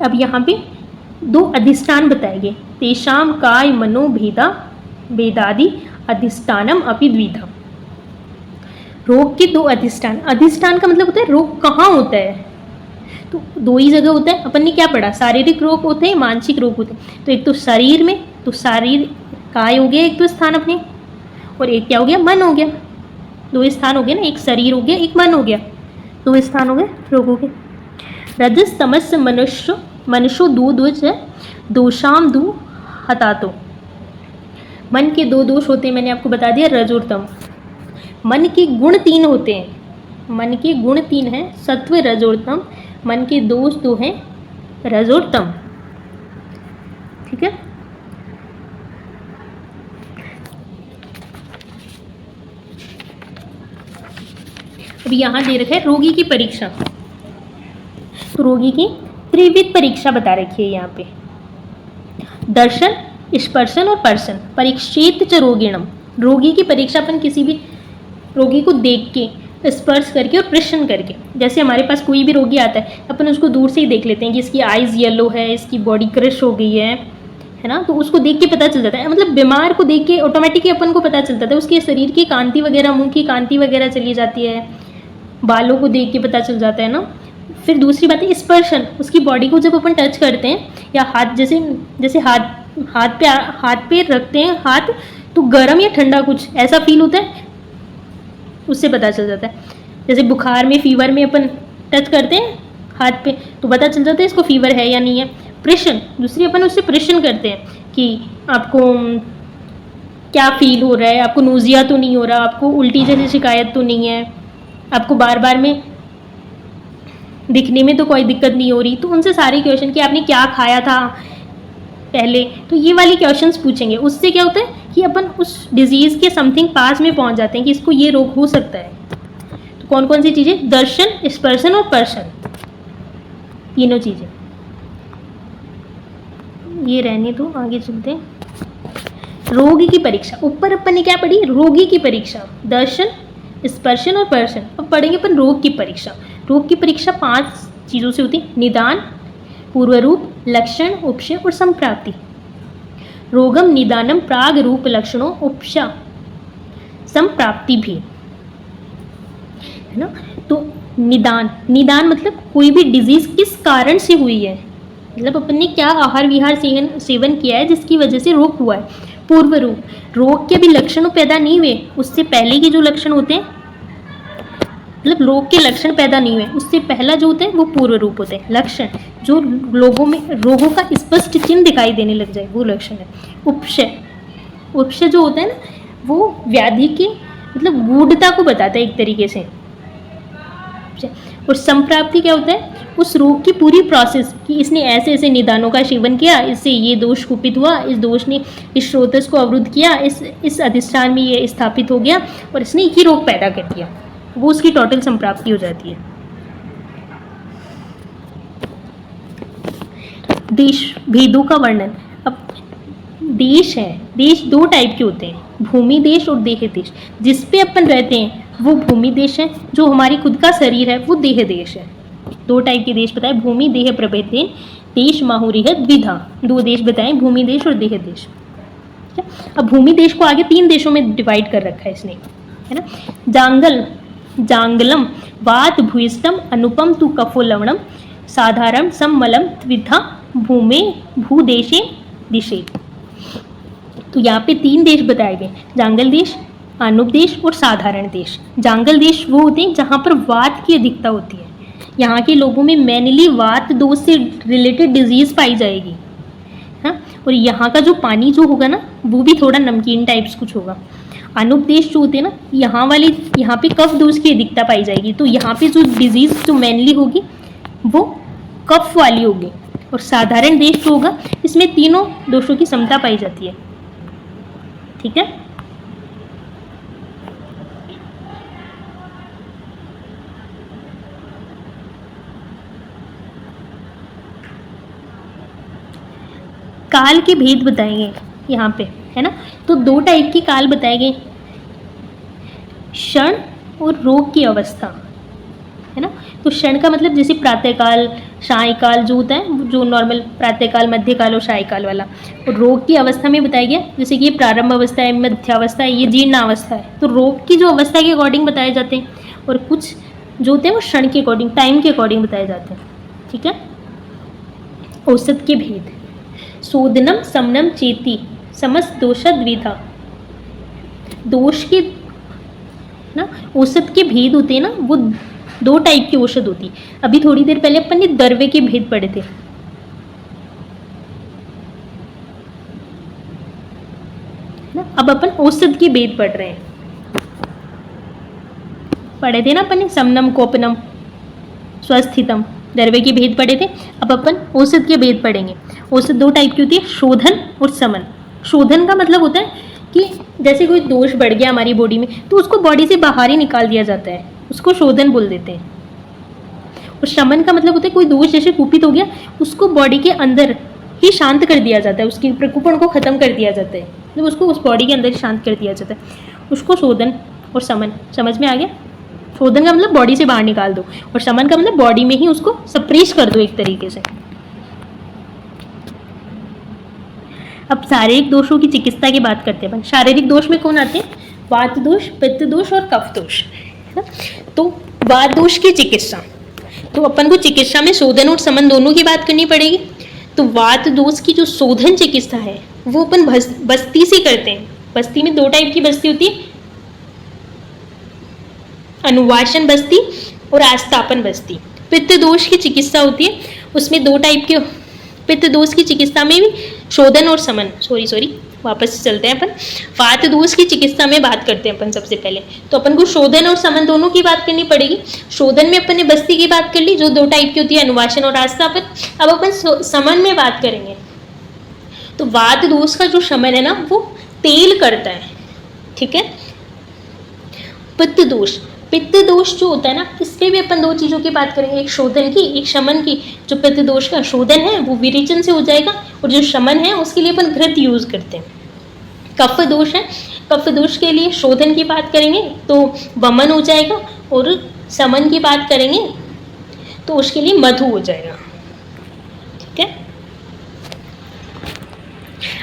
अब यहाँ पे दो अधिष्ठान बताए गए, तेषाम काय मनो भेदादि अधिष्ठानम अपि द्विधा। रोग के दो अधिष्ठान, अधिष्ठान का मतलब होता है रोग कहाँ होता है, तो दो ही जगह होता है। अपन ने क्या पढ़ा, शारीरिक रोग होते हैं, मानसिक रोग होते हैं। तो एक तो शरीर में, तो शरीर काय हो गया एक तो स्थान अपने, और एक क्या हो गया, मन हो गया। दो स्थान हो गए ना, एक शरीर हो गया, एक मन हो गया, दो स्थान हो गए रोगों के। रजस तमस मनुष्यो दो दोष है, दोषाम दो हतातो। मन के दो दोष होते हैं, मैंने आपको बता दिया, रज और तम। मन के गुण तीन होते हैं, मन के गुण तीन हैं, सत्व रज और तम। मन के दोष दो हैं, रज और तम। ठीक है। अब यहाँ दे रखा है रोगी की परीक्षा, तो रोगी की त्रिविध परीक्षा बता रखी है यहाँ पे, दर्शन, स्पर्शन और पर्शन। परीक्षित च रोगिणम, रोगी की परीक्षा अपन किसी भी रोगी को देख के, स्पर्श करके और प्रश्न करके। जैसे हमारे पास कोई भी रोगी आता है, अपन उसको दूर से ही देख लेते हैं कि इसकी आइज़ येलो है, इसकी बॉडी क्रश हो गई है ना, तो उसको देख के पता चल जाता है। मतलब बीमार को देख के ऑटोमेटिकली अपन को पता चल जाता है, उसके शरीर की कांति वगैरह, मुंह की कांति वगैरह चली जाती है, बालों को देख के पता चल जाता है ना। फिर दूसरी बात है स्पर्शन, उसकी बॉडी को जब अपन टच करते हैं, या हाथ जैसे हाथ पे रखते हैं हाथ, तो गर्म या ठंडा कुछ ऐसा फील होता है, उससे पता चल जाता है। जैसे बुखार में, फीवर में अपन टच करते हैं हाथ पे, तो पता चल जाता है इसको फीवर है या नहीं है। प्रेशन, दूसरी अपन उससे प्रेशन करते हैं कि आपको क्या फील हो रहा है, आपको नोजिया तो नहीं हो रहा, आपको उल्टी जैसी शिकायत तो नहीं है, आपको बार बार में दिखने में तो कोई दिक्कत नहीं हो रही। तो उनसे सारे क्वेश्चन कि आपने क्या खाया था पहले, तो ये वाली क्वेश्चंस पूछेंगे। उससे क्या होता है कि अपन उस डिजीज़ के समथिंग पास में पहुंच जाते हैं कि इसको ये रोग हो सकता है। तो कौन कौन सी चीज़ें, दर्शन, स्पर्शन और पर्शन, तीनों चीज़ें। ये रहने तो आगे चलते हैं। रोगी की परीक्षा, ऊपर अपन ने क्या पढ़ी, रोगी की परीक्षा, दर्शन, स्पर्शन और पर्शन। अब पढ़ेंगे अपन रोग की परीक्षा। रोग की परीक्षा 5 चीज़ों से होती है, निदान, पूर्वरूप, लक्षण, उपशय और संप्राप्ति। रोगम निदानम प्राग रूप लक्षणों उपशा संप्राप्ति भी, है ना। तो निदान मतलब कोई भी डिजीज किस कारण से हुई है, मतलब अपन ने क्या आहार विहार सेवन किया है जिसकी वजह से रोग हुआ है। पूर्व रूप, रोग के भी लक्षण पैदा नहीं हुए, उससे पहले के जो लक्षण होते हैं, मतलब रोग के लक्षण पैदा नहीं हुए, उससे पहला जो होता है वो पूर्व रूप होते हैं। लक्षण जो लोगों में रोगों का स्पष्ट चिन्ह दिखाई देने लग जाए, वो लक्षण है। उपशय जो होता है ना, वो व्याधि की मतलब गूढ़ता को बताता है एक तरीके से। और संप्राप्ति क्या होता है, उस रोग की पूरी प्रोसेस कि इसने ऐसे ऐसे निदानों का सेवन किया, इससे ये दोष कुपित हुआ, इस दोष ने इस स्रोतस को अवरुद्ध किया, इस अधिष्ठान में ये स्थापित हो गया और इसने ये रोग पैदा कर दिया, वो उसकी टोटल संप्राप्ति हो जाती है। देश भेदों का वर्णन। अब देश है, देश 2 टाइप के होते हैं, भूमि देश और देह देश। जिस पे अपन रहते हैं वो भूमि देश है, जो हमारी खुद का शरीर है वो देह देश है। 2 टाइप के देश बताए, भूमि देह प्रभेदेन देश माहुरी है द्विधा। 2 देश बताए, भूमि देश और देह देश। अब भूमि देश को आगे 3 देशों में डिवाइड कर रखा है इसने, है ना। जांगलम वात भूयिष्ठम अनुपम तु कफो लवणम साधारण सम्मलम द्विधा भूमे भूदेशे दिशे। तो यहाँ पे 3 देश बताए गए, जांगल देश, अनुप देश और साधारण देश। जांगल देश वो होते हैं जहाँ पर वात की अधिकता होती है, यहाँ के लोगों में मेनली वात दोष से रिलेटेड डिजीज पाई जाएगी, हाँ। और यहाँ का जो पानी जो होगा ना, वो भी थोड़ा नमकीन टाइप्स कुछ होगा। अनुप देश जो होते हैं ना, यहाँ पे कफ दोष की अधिकता पाई जाएगी, तो यहाँ पे जो डिजीज जो मेनली होगी वो कफ वाली होगी। और साधारण देश जो होगा, इसमें तीनों दोषों की समता पाई जाती है, ठीक है। काल के भेद बताए गए यहाँ पे, है ना। तो 2 टाइप की काल बताए गए, क्षण और रोग की अवस्था, है ना। तो क्षण का मतलब जैसे प्रातःकाल, सायकाल जो होता है, जो नॉर्मल प्रातःकाल, मध्यकाल और सायकाल वाला। और रोग की अवस्था में बताया गया जैसे कि ये प्रारंभ अवस्था है, मध्यावस्था है, ये जीर्ण अवस्था है। तो रोग की जो अवस्था के अकॉर्डिंग बताए जाते हैं, और कुछ जो होते हैं वो क्षण के अकॉर्डिंग, टाइम के अकॉर्डिंग बताए जाते हैं, ठीक है। औसत के भेद, शोधनम समनम चेती समस्त दोष द्विधा। दोष के ना औसत के भेद होते हैं ना, वो 2 टाइप की औषध होती है। अभी थोड़ी देर पहले अपन ने दर्वे के भेद पढ़े थे, ना। अब अपन औसत के भेद पढ़ रहे हैं, पढ़े थे ना अपन ने, समनम कोपनम स्वस्थितम, दर्वे के भेद पढ़े थे। अब अपन औसत के भेद पढ़ेंगे। औसत 2 टाइप की होती है, शोधन और समन। शोधन का मतलब होता है कि जैसे कोई दोष बढ़ गया हमारी बॉडी में, तो उसको बॉडी से बाहर ही निकाल दिया जाता है, उसको शोधन बोल देते हैं। और शमन का मतलब होता है कोई दोष जैसे कुपित हो गया, उसको बॉडी के अंदर ही शांत कर दिया जाता है, उसकी प्रकुपन को खत्म कर दिया जाता है, तो उसको उस बॉडी के अंदर ही शांत कर दिया जाता है, उसको शोधन और समन। समझ में आ गया। शोधन का मतलब बॉडी से बाहर निकाल दो, और शमन का मतलब बॉडी में ही उसको सप्रेस कर दो एक तरीके से। अब शारीरिक दोषों की चिकित्सा की बात करते हैं। शारीरिक दोष में कौन आते हैं? वात दोष, पित्त दोष और कफ दोष, है ना। तो वात दोष की चिकित्सा, तो अपन को चिकित्सा में शोधन और समन दोनों की बात करनी पड़ेगी। तो वात दोष की जो शोधन चिकित्सा है वो अपन बस्ती से करते हैं। बस्ती में 2 टाइप की बस्ती होती है, अनुवासन बस्ती और आस्थापन बस्ती। पित्त दोष की चिकित्सा होती है, उसमें 2 टाइप के। पित्त दोष की चिकित्सा में भी शोधन और समन, सॉरी वापस से चलते हैं अपन। वात दोष की चिकित्सा में बात करते हैं अपन सबसे पहले। तो अपन को शोधन और समन दोनों की बात करनी पड़ेगी। शोधन में अपन ने बस्ती की बात कर ली, जो 2 टाइप की होती है, अनुवासन और आस्थापन। अब अपन समन में बात करेंगे। तो वात दोष का जो शमन है ना, वो तेल करता है, ठीक है। पित्त दोष, पित्त दोष जो होता है ना, इस पे भी अपन 2 चीज़ों की बात करेंगे, एक शोधन की, एक शमन की। जो पित्त दोष का शोधन है वो विरेचन से हो जाएगा, और जो शमन है उसके लिए अपन घृत यूज करते हैं। कफ दोष है, कफ दोष के लिए शोधन की बात करेंगे तो वमन हो जाएगा, और समन की बात करेंगे तो उसके लिए मधु हो जाएगा, ठीक है।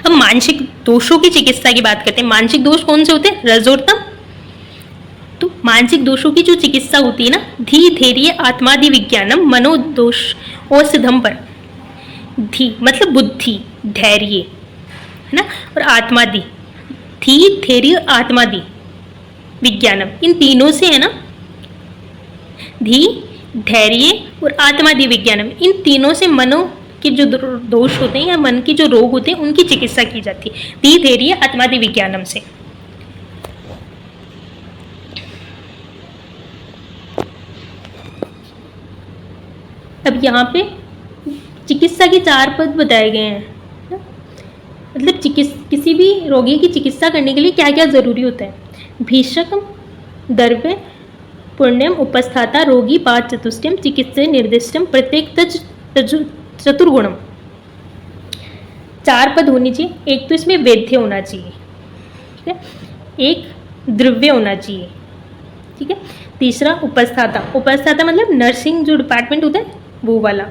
अब मानसिक दोषों की चिकित्सा की बात करते हैं। मानसिक दोष कौन से होते हैं? रजोत्तम। तो मानसिक दोषों की जो चिकित्सा होती है ना, धी धैर्य आत्मादि विज्ञानम मनोदोष औषधम पर। धी मतलब बुद्धि, धैर्य, है ना, और आत्मादि, धी धैर्य आत्मादि विज्ञानम, इन तीनों से, है ना, धी धैर्य और आत्मादि विज्ञानम, इन तीनों से मनो के जो दोष होते हैं या मन के जो रोग होते हैं उनकी चिकित्सा की जाती है, धी धैर्य आत्मादि विज्ञानम से। अब यहाँ पे चिकित्सा के 4 पद बताए गए हैं, मतलब किसी भी रोगी की चिकित्सा करने के लिए क्या क्या जरूरी होता है। भीषकम, द्रव्य, पुण्यम, उपस्थाता, रोगी, पाद चतुष्टयम, चिकित्सा निर्दिष्टम, प्रत्येक चतुर्गुणम। 4 पद होनी चाहिए। एक तो इसमें वैद्य होना चाहिए, ठीक है, एक द्रव्य होना चाहिए, ठीक है। तीसरा उपस्थाता, उपस्थाता मतलब नर्सिंग जो डिपार्टमेंट होता है वो वाला,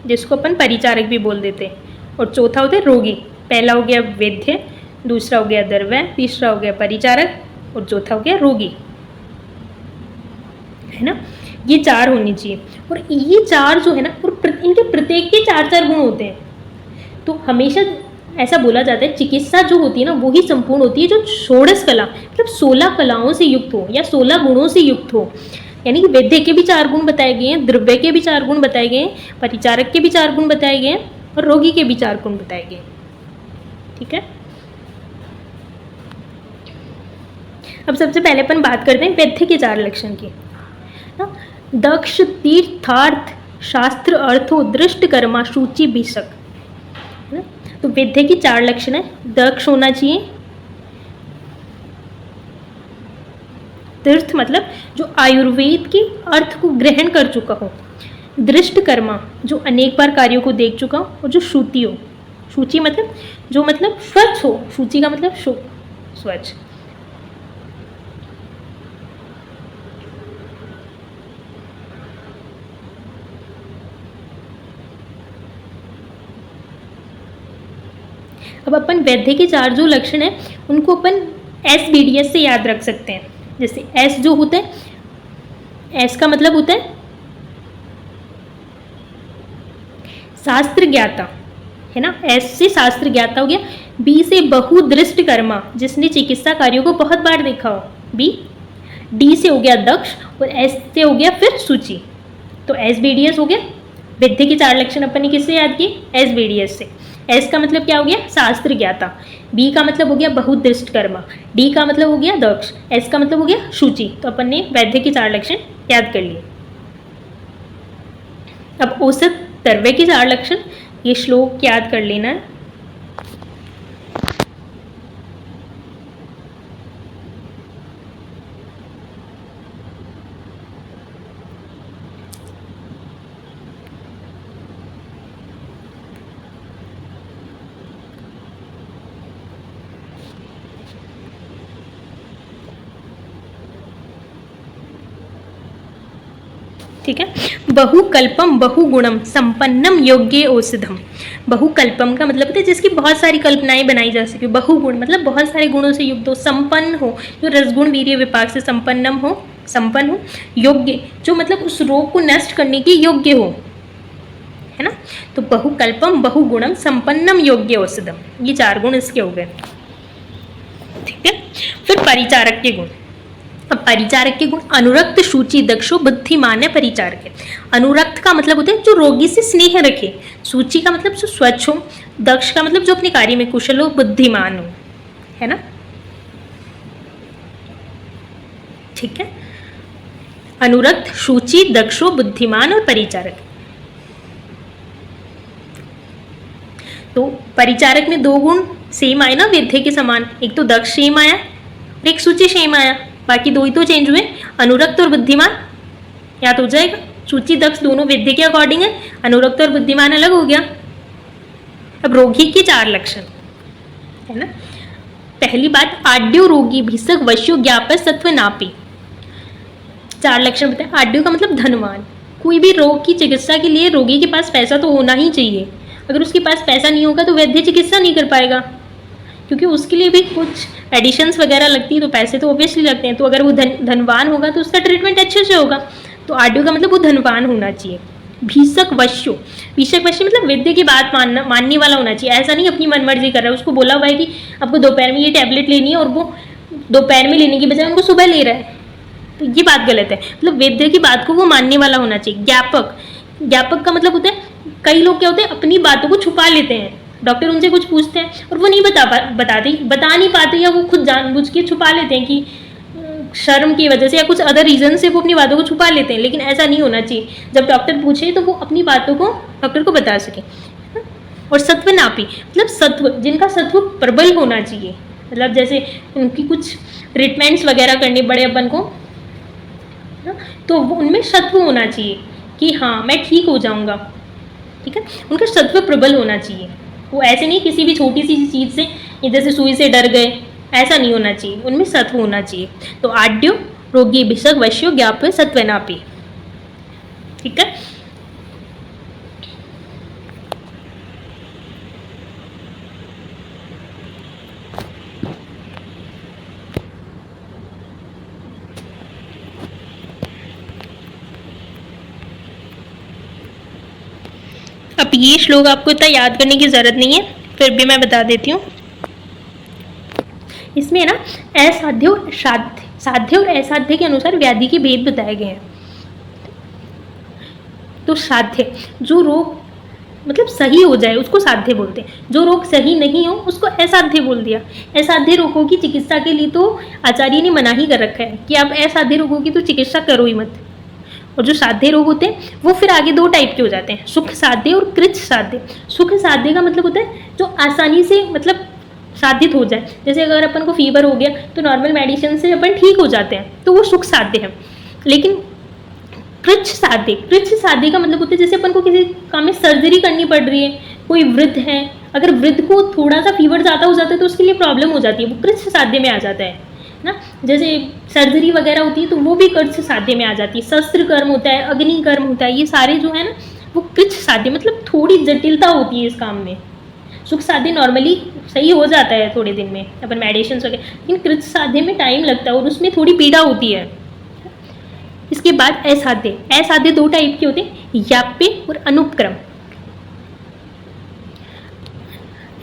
जिसको अपन परिचारक भी बोल देते हैं। और चौथा होता है रोगी। पहला हो गया वैद्य, दूसरा हो गया द्रव्य, तीसरा हो गया परिचारक, और चौथा हो गया रोगी, है ना। ये 4 होनी चाहिए। और ये 4 जो है ना, और इनके प्रत्येक के 4-4 गुण होते हैं। तो हमेशा ऐसा बोला जाता है चिकित्सा जो होती है ना, वो ही संपूर्ण होती है जो षोडश कला मतलब 16 कलाओं से युक्त हो या 16 गुणों से युक्त हो। यानी कि वैद्य के भी 4 गुण बताए गए हैं, द्रव्य के भी 4 गुण बताए गए हैं, परिचारक के भी 4 गुण बताए गए हैं, और रोगी के भी 4 गुण बताए गए हैं, ठीक है। अब सबसे पहले अपन बात करते हैं वैद्य के 4 लक्षण की। दक्ष, तीर्थार्थ, शास्त्र, अर्थो, दृष्ट, कर्मा, सूचि, भीषक। तो वैद्य की 4 लक्षण है। दक्ष होना चाहिए, तीर्थ मतलब जो आयुर्वेद के अर्थ को ग्रहण कर चुका हो, दृष्ट कर्मा जो अनेक बार कार्यों को देख चुका हो, और जो श्रुति हो। शुचि मतलब जो मतलब स्वच्छ हो, शुचि का मतलब स्वच्छ। अब अपन वैद्य के 4 जो लक्षण है उनको अपन SBDS से याद रख सकते हैं। जैसे S जो होता है, S का मतलब होता है शास्त्र ज्ञाता, है ना, S से शास्त्र ज्ञाता हो गया। B से बहुदृष्ट कर्मा, जिसने चिकित्सा कार्यों को बहुत बार देखा हो, B। D से हो गया दक्ष, और S से हो गया फिर सूची। तो SBDS हो गया। वैद्य के 4 लक्षण अपन ने किससे याद किए? SBDS से। S का मतलब क्या हो गया? शास्त्र ज्ञाता। B का मतलब हो गया बहुदृष्ट कर्मा। D का मतलब हो गया दक्ष। S का मतलब हो गया शुचि। तो अपन ने वैद्य के 4 लक्षण याद कर लिए। अब औसत तरवे के 4 लक्षण, ये श्लोक याद कर लेना है। ठीक है, बहुकल्पम बहुगुणम संपन्नम योग्य औषधम। बहुकल्पम का मतलब होता है जिसकी बहुत सारी कल्पनाएं बनाई जा सके। बहुगुण मतलब बहुत सारे गुणों से युक्त हो, संपन्न हो, जो रसगुण वीर्य विपाक से संपन्न हो। योग्य जो मतलब उस रोग को नष्ट करने के योग्य हो, है ना। तो बहुकल्पम बहुगुणम संपन्नम योग्य औषधम, ये 4 गुण इसके हो गए। ठीक है, फिर परिचारक के गुण। अब परिचारक के गुण, अनुरक्त शुचि दक्षो बुद्धिमान है परिचारक है। अनुरक्त का मतलब होता है जो रोगी से स्नेह रखे, शुचि का मतलब जो स्वच्छ हो, दक्ष का मतलब जो अपने कार्य में कुशल हो, बुद्धिमान हो, है ना। ठीक है, अनुरक्त शुचि दक्षो बुद्धिमान और परिचारक। तो परिचारक में 2 गुण सेम आए ना वैद्य के समान, एक तो दक्ष सेम आया और एक शुचि सेम आया, बाकी 2 ही तो चेंज हुए, अनुरक्त और बुद्धिमान। याद हो जाएगा, शुचि दक्ष दोनों वैद्य के अकॉर्डिंग है, अनुरक्त और बुद्धिमान अलग हो गया। अब रोगी के 4 लक्षण, है ना। पहली बात, आड्यो रोगी भीषक वश्यो ज्ञाप सत्व नापी। 4 लक्षण बताए। आड्यो का मतलब धनवान। कोई भी रोग की चिकित्सा के लिए रोगी के पास पैसा तो होना ही चाहिए। अगर उसके पास पैसा नहीं होगा तो वैद्य चिकित्सा नहीं कर पाएगा, क्योंकि उसके लिए भी कुछ एडिशंस वगैरह लगती है, तो पैसे तो ऑब्वियसली लगते हैं। तो अगर वो धनवान होगा तो उसका ट्रीटमेंट अच्छे से होगा। तो आड्यो का मतलब वो धनवान होना चाहिए। भीषक वश्यो, भीषक वश्य मतलब वैद्य की बात मानने वाला होना चाहिए। ऐसा नहीं अपनी मनमर्जी कर रहा है, उसको बोला हुआ है कि आपको दोपहर में ये टैबलेट लेनी है और वो दोपहर में लेने की बजाय उनको सुबह ले रहा है, तो ये बात गलत है। मतलब वैद्य की बात को वो मानने वाला होना चाहिए। ज्ञापक, ज्ञापक का मतलब होता है, कई लोग क्या होते हैं अपनी बातों को छुपा लेते हैं। डॉक्टर उनसे कुछ पूछते हैं और वो नहीं बता नहीं पाते, या वो खुद जानबूझ के छुपा लेते हैं कि शर्म की वजह से या कुछ अदर रीजन से वो अपनी बातों को छुपा लेते हैं। लेकिन ऐसा नहीं होना चाहिए, जब डॉक्टर पूछे तो वो अपनी बातों को डॉक्टर को बता सके। और सत्व नापी मतलब सत्व, जिनका सत्व प्रबल होना चाहिए, मतलब जैसे उनकी कुछ ट्रीटमेंट्स वगैरह करने पड़े अपन को, तो उनमें सत्व होना चाहिए कि हाँ मैं ठीक हो जाऊंगा। ठीक है, उनका सत्व प्रबल होना चाहिए। वो ऐसे नहीं किसी भी छोटी सी चीज़ से, जैसे सुई से डर गए, ऐसा नहीं होना चाहिए, उनमें सत्व होना चाहिए। तो आड्यो रोगी भिषक वश्यो ज्ञाप सत्वनापी। ठीक है, अब ये श्लोक आपको इतना याद करने की जरूरत नहीं है, फिर भी मैं बता देती हूँ। इसमें ना असाध्य और साध्य और असाध्य के अनुसार व्याधि के भेद बताए गए हैं। तो साध्य जो रोग मतलब सही हो जाए उसको साध्य बोलते हैं, जो रोग सही नहीं हो उसको असाध्य बोल दिया। असाध्य रोगों की चिकित्सा के लिए तो आचार्य ने मना ही कर रखा है कि आप असाध्य रोगों की तो चिकित्सा करो ही मत। और जो साध्य रोग होते हैं वो फिर आगे 2 टाइप के हो जाते हैं, सुख साध्य और कृच्छ साध्य। सुख साध्य का मतलब होता है जो आसानी से मतलब साधित हो जाए, जैसे अगर अपन को फीवर हो गया तो नॉर्मल मेडिसिन से अपन ठीक हो जाते हैं, तो वो सुख साध्य है। लेकिन कृच्छ साध्य का मतलब होता है जैसे अपन को किसी काम में सर्जरी करनी पड़ रही है, कोई वृद्ध है अगर वृद्ध को थोड़ा सा फीवर ज़्यादा हो जाता है तो उसके लिए प्रॉब्लम हो जाती है, वो कृच्छ साध्य में आ जाता है ना। जैसे सर्जरी वगैरह होती है तो वो भी कृच्छ साध्य में आ जाती है, शस्त्र कर्म होता है, अग्नि कर्म होता है, ये सारे जो है ना वो कृच्छ साध्य, मतलब थोड़ी जटिलता होती है इस काम में। सुख साध्य नॉर्मली सही हो जाता है थोड़े दिन में अपन मेडिसिन वगैरह, लेकिन कृच्छ साध्य में टाइम लगता है और उसमें थोड़ी पीड़ा होती है। इसके बाद असाध्य, असाध्य 2 टाइप के होते हैं, याप्य और अनुपक्रम।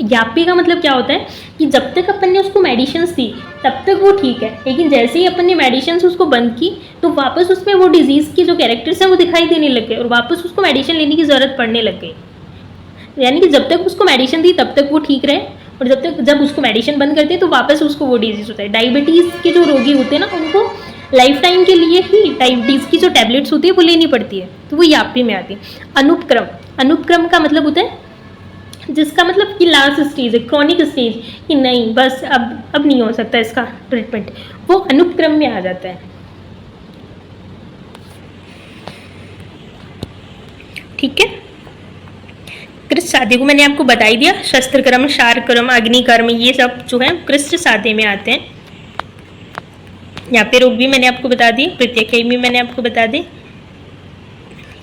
याप्य का मतलब क्या होता है कि जब तक अपन ने उसको मेडिसिन्स दी तब तक वो ठीक है, लेकिन जैसे ही अपन ने मेडिसिन्स उसको बंद की तो वापस उसमें वो डिजीज़ के जो कैरेक्टर्स हैं वो दिखाई देने लग गए और वापस उसको मेडिसिन लेने की ज़रूरत पड़ने लग गई। यानी कि जब तक उसको मेडिसिन दी तब तक वो ठीक रहे, और जब उसको मेडिसिन बंद करते हैं तो वापस उसको वो डिजीज़ होता है। डायबिटीज़ के जो रोगी होते हैं ना उनको लाइफ टाइम के लिए ही डायबिटीज़ की जो टैबलेट्स होती है वो लेनी पड़ती है, तो वो याप्य में आती है। अनुपक्रम, अनुपक्रम का मतलब होता है जिसका मतलब कि लास्ट स्टेज है, क्रॉनिक स्टेज, कि नहीं बस अब नहीं हो सकता इसका ट्रीटमेंट, वो अनुपक्रम में आ जाता है। ठीक है, कृच्छ साध्य को मैंने आपको बता ही दिया, शस्त्र कर्म, शार कर्म, अग्नि कर्म, ये सब जो है कृच्छ साध्य में आते हैं। यहाँ पे रोग भी मैंने आपको बता दी, प्रत्यय भी मैंने आपको बता दी।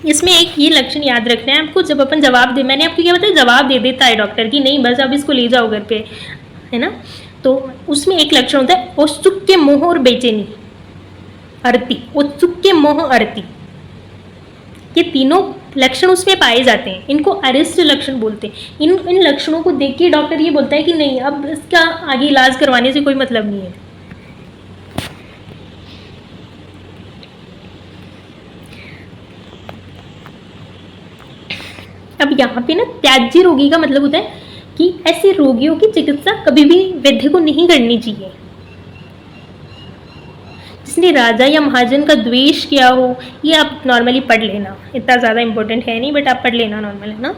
इसमें एक ये लक्षण याद रखना है आपको, जब अपन जवाब दे, मैंने आपको क्या बताया, जवाब दे देता है डॉक्टर कि नहीं बस अब इसको ले जाओ घर पे, है ना, तो उसमें एक लक्षण होता है औत्सुक के मोह और बेचैनी, अर्ति, औत्सुक के मोह अर्ति, ये तीनों लक्षण उसमें पाए जाते हैं, इनको अरिष्ट लक्षण बोलते हैं। इन लक्षणों को देख के डॉक्टर ये बोलता है कि नहीं अब इसका आगे इलाज करवाने से कोई मतलब नहीं है। अब यहाँ पे ना त्याज्य रोगी का मतलब होता है कि ऐसे रोगियों की चिकित्सा कभी भी वैद्य को नहीं करनी चाहिए। जिसने राजा या महाजन का द्वेष किया हो, ये आप नॉर्मली पढ़ लेना, इतना ज़्यादा इम्पोर्टेंट है नहीं बट आप पढ़ लेना नॉर्मल, है ना।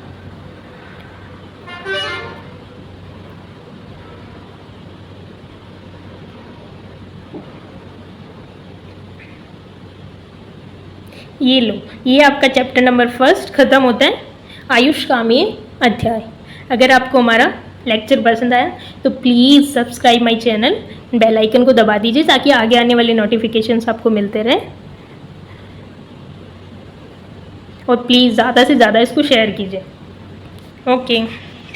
ये लो, ये आपका चैप्टर नंबर 1 खत्म होता है, आयुष्कामीय अध्याय। अगर आपको हमारा लेक्चर पसंद आया तो please subscribe my channel, bell icon को दबा दीजिए ताकि आगे आने वाले नोटिफिकेशंस आपको मिलते रहे, और प्लीज़ ज़्यादा से ज़्यादा इसको शेयर कीजिए। Okay,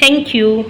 thank you.